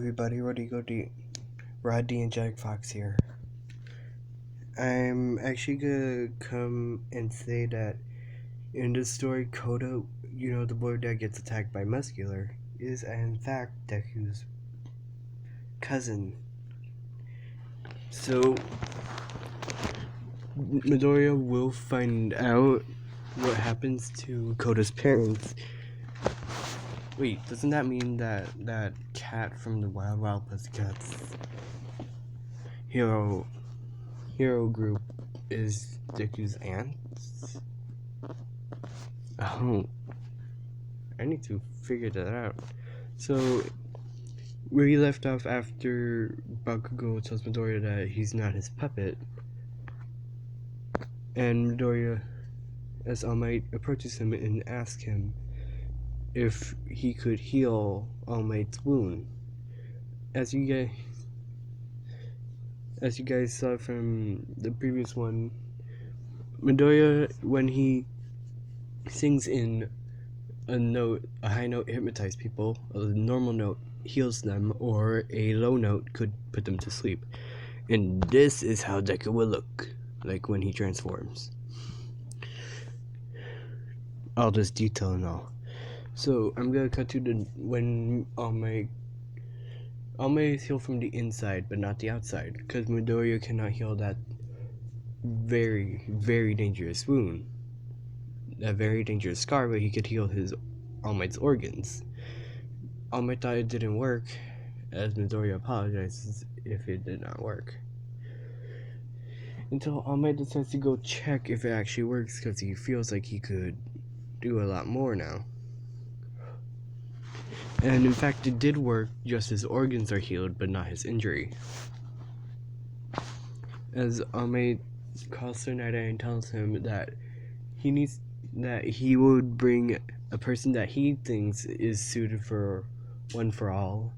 everybody, Roddy and Jack Fox here. I'm actually gonna come and say that in this story, Koda, the boy that gets attacked by Muscular, is in fact Deku's cousin. So, Midoriya will find out what happens to Koda's parents. Wait, doesn't that mean that cat from the Wild Wild Pussycats hero group is Deku's aunt? Oh, I need to figure that out. So, where he left off after Bakugo tells Midoriya that he's not his puppet, and Midoriya, as All Might, approaches him and asks him if he could heal All Might's wound. As you guys saw from the previous one, Midoriya, when he sings in a high note hypnotizes people, a normal note heals them, or a low note could put them to sleep. And this is how Deku will look like when he transforms. All this detail and all. So I'm gonna cut to when All Might is healed from the inside, but not the outside, because Midoriya cannot heal that very, very dangerous wound, that very dangerous scar, but he could heal his All Might's organs. All Might thought it didn't work, as Midoriya apologizes if it did not work. Until All Might decides to go check if it actually works, because he feels like he could do a lot more now. And in fact, it did work, just his organs are healed, but not his injury. As All Might calls Tsunade and tells him that he would bring a person that he thinks is suited for One for All,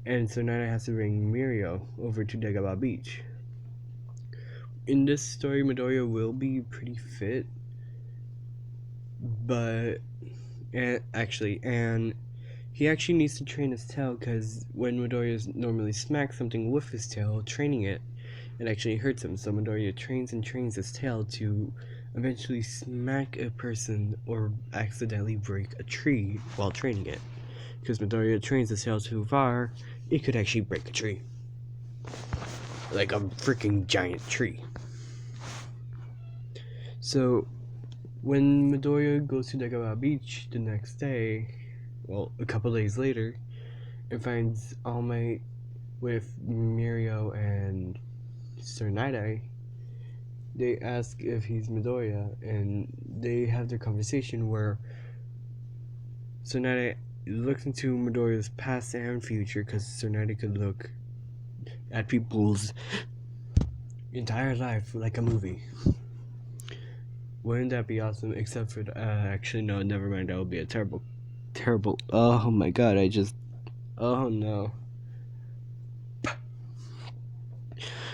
and Tsunade has to bring Mirio over to Dagobah Beach. In this story, Midoriya will be pretty fit, and he actually needs to train his tail, because when Midoriya normally smacks something with his tail, training it actually hurts him. So Midoriya trains his tail to eventually smack a person or accidentally break a tree while training it. Because Midoriya trains his tail too far, it could actually break a tree. Like a freaking giant tree. So, when Midoriya goes to Dagobah Beach the next day, well, a couple days later, and finds All Might with Mirio and Tsunade, they ask if he's Midoriya, and they have their conversation where Tsunade looks into Midoriya's past and future, because Tsunade could look at people's entire life like a movie. Wouldn't that be awesome? Except for actually no, never mind. That would be a terrible. Oh my god! Oh no.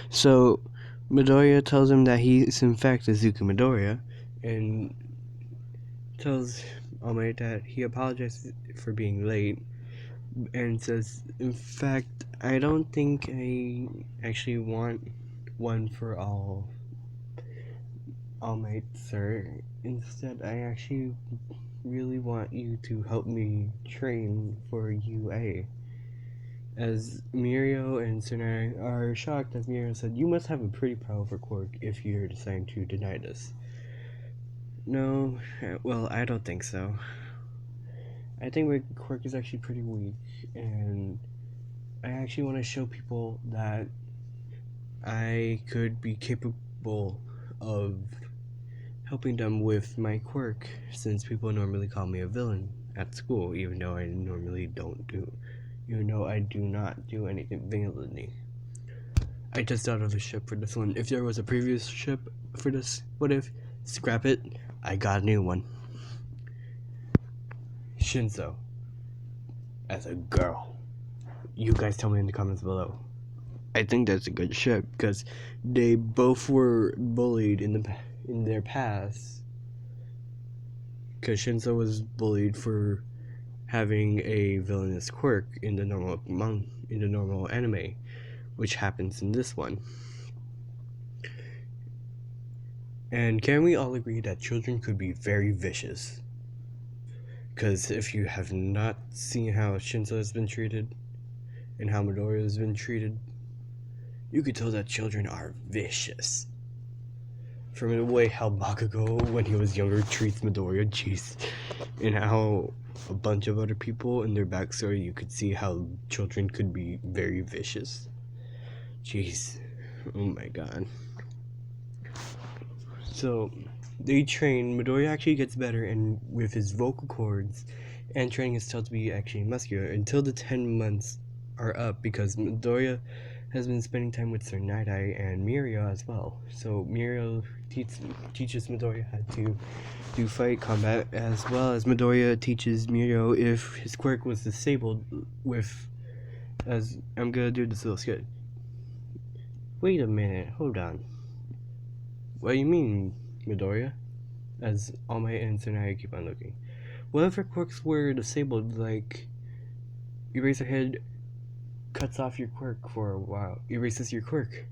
So Midoriya tells him that he is in fact Izuku Midoriya, and tells All Might that he apologizes for being late, and says, in fact, I don't think I actually want One for All Might, sir. Instead, I actually really want you to help me train for UA. As Mirio and Tsunade are shocked, as Mirio said, you must have a pretty powerful quirk if you're deciding to deny this. No, well, I don't think so. I think my quirk is actually pretty weak, and I actually want to show people that I could be capable of helping them with my quirk, since people normally call me a villain at school, even though I do not do anything villainy. I just thought of a ship for this one. If there was a previous ship for this, what if? Scrap it, I got a new one. Shinzo as a girl. You guys tell me in the comments below. I think that's a good ship, because they both were bullied in their past. Because Shinzo was bullied for having a villainous quirk in the normal anime, which happens in this one. And can we all agree that children could be very vicious? Because if you have not seen how Shinzo has been treated and how Midoriya has been treated, you could tell that children are vicious. From the way how Bakugo, when he was younger, treats Midoriya, jeez, and how a bunch of other people in their backstory, you could see how children could be very vicious. Jeez, oh my god. So they train. Midoriya actually gets better, and with his vocal cords, and training his tail to be actually muscular until the 10 months are up, because Midoriya has been spending time with Sir Night-Eye and Mirio as well. So Mirio teaches Midoriya how to do fight combat, as well as Midoriya teaches Mirio if his quirk was disabled with, as I'm gonna do this little skit. Wait a minute, hold on. What do you mean, Midoriya? As All Might and Sir Night-Eye keep on looking. What if her quirks were disabled, like Eraserhead cuts off your quirk for a while, erases your quirk?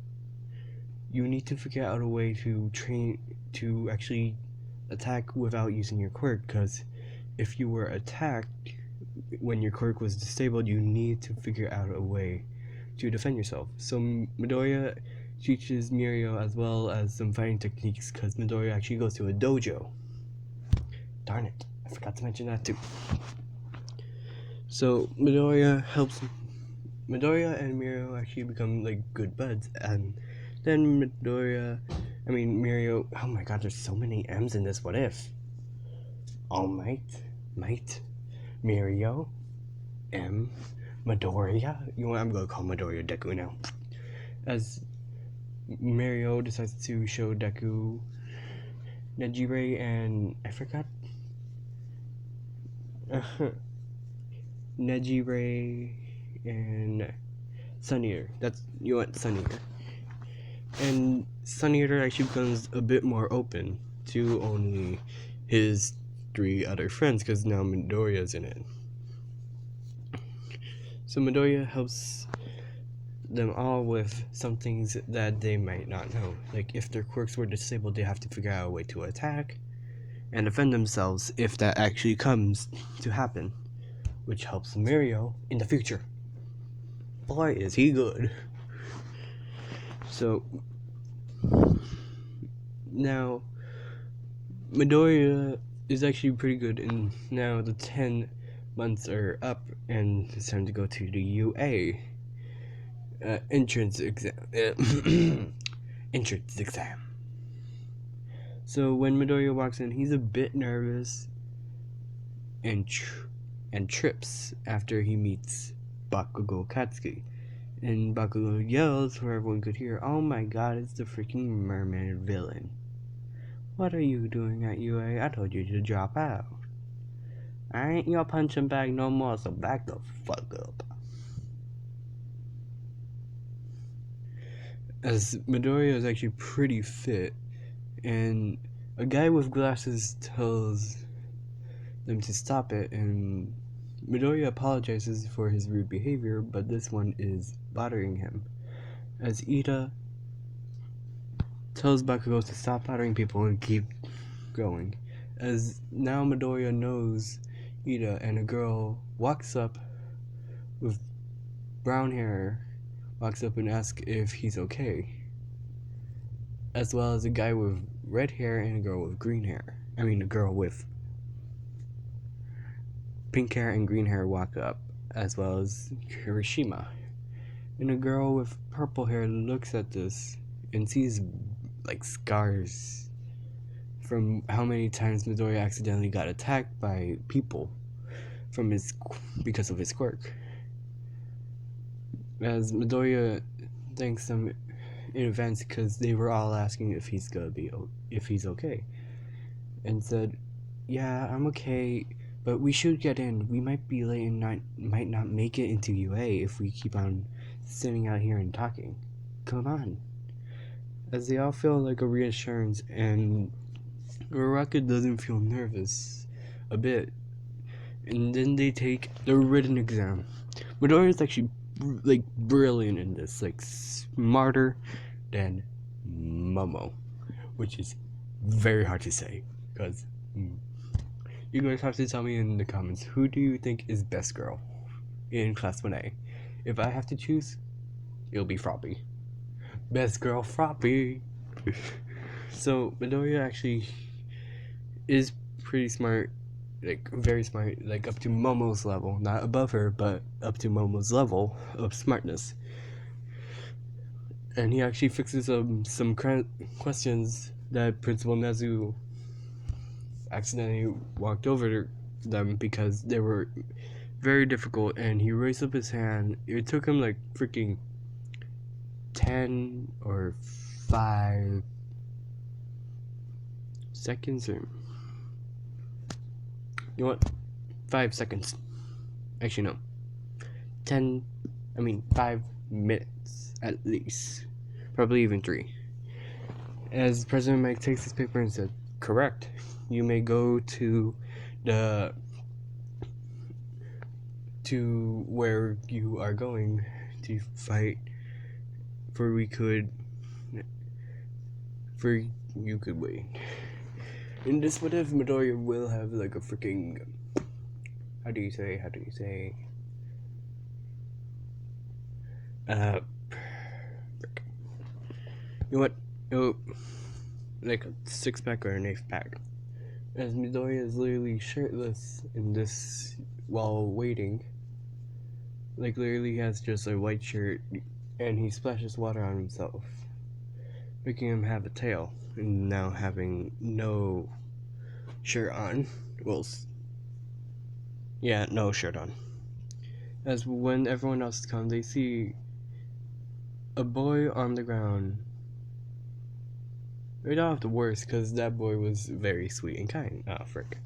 You need to figure out a way to train to actually attack without using your quirk, because if you were attacked when your quirk was disabled, you need to figure out a way to defend yourself. So Midoriya teaches Mirio as well as some fighting techniques, because Midoriya actually goes to a dojo. Darn it, I forgot to mention that too. So Midoriya and Mirio actually become like good buds, and then Mirio, oh my god, there's so many M's in this what if. All Might, Mirio, M, Midoriya. You know what, I'm gonna call Midoriya Deku now. As Mirio decides to show Deku Nejire and I forgot Nejire and Sun Eater. That's, you want Sun Eater. And Sun Eater actually becomes a bit more open to only his 3 other friends, because now Midoriya's in it. So Midoriya helps them all with some things that they might not know. Like if their quirks were disabled, they have to figure out a way to attack and defend themselves if that actually comes to happen, which helps Mirio in the future. Boy, is he good. So now Midoriya is actually pretty good, and now the 10 months are up and it's time to go to the UA entrance exam. Entrance exam. So when Midoriya walks in, he's a bit nervous and trips after he meets Bakugo Katsuki. And Bakugo yells for everyone could hear, "Oh my god, it's the freaking mermaid villain. What are you doing at UA? I told you to drop out. I ain't your punching bag no more, so back the fuck up." As Midoriya is actually pretty fit, and a guy with glasses tells them to stop it, and Midoriya apologizes for his rude behavior, but this one is bothering him. As Ida tells Bakugo to stop bothering people and keep going. As now Midoriya knows Ida, and a girl walks up with brown hair, walks up and asks if he's okay. As well as a guy with red hair and a girl with green hair. A girl with pink hair and green hair walk up, as well as Kirishima. And a girl with purple hair looks at this and sees like scars from how many times Midoriya accidentally got attacked by people because of his quirk. As Midoriya thanks them in advance because they were all asking if he's okay, and said, "Yeah, I'm okay, but we should get in. We might be late and might not make it into UA if we keep on sitting out here and talking. Come on." As they all feel like a reassurance, and Uraraka doesn't feel nervous a bit, and then they take the written exam. Midoriya is actually like brilliant in this, like smarter than Momo, which is very hard to say because you guys have to tell me in the comments, who do you think is best girl in class 1A? If I have to choose, it'll be Froppy. Best girl Froppy. So Midoriya actually is pretty smart, like very smart, like up to Momo's level, not above her, but up to Momo's level of smartness. And he actually fixes some questions that Principal Nezu accidentally walked over them because they were very difficult, and he raised up his hand. It took him like freaking 10 or 5 seconds, or you know what, 5 seconds, actually no, 5 minutes at least, probably even 3, as President Mike takes his paper and said, correct, you may go to where you are going to fight, for you could wait. In this, what if Midoriya will have like a freaking, how do you say you know what, like a 6-pack or an 8-pack, as Midoriya is literally shirtless in this while waiting. Like literally has just a white shirt, and he splashes water on himself, making him have a tail, and now having no shirt on. Well, yeah, no shirt on. As when everyone else comes, they see a boy on the ground. Right off the worst, because that boy was very sweet and kind. Oh, frick.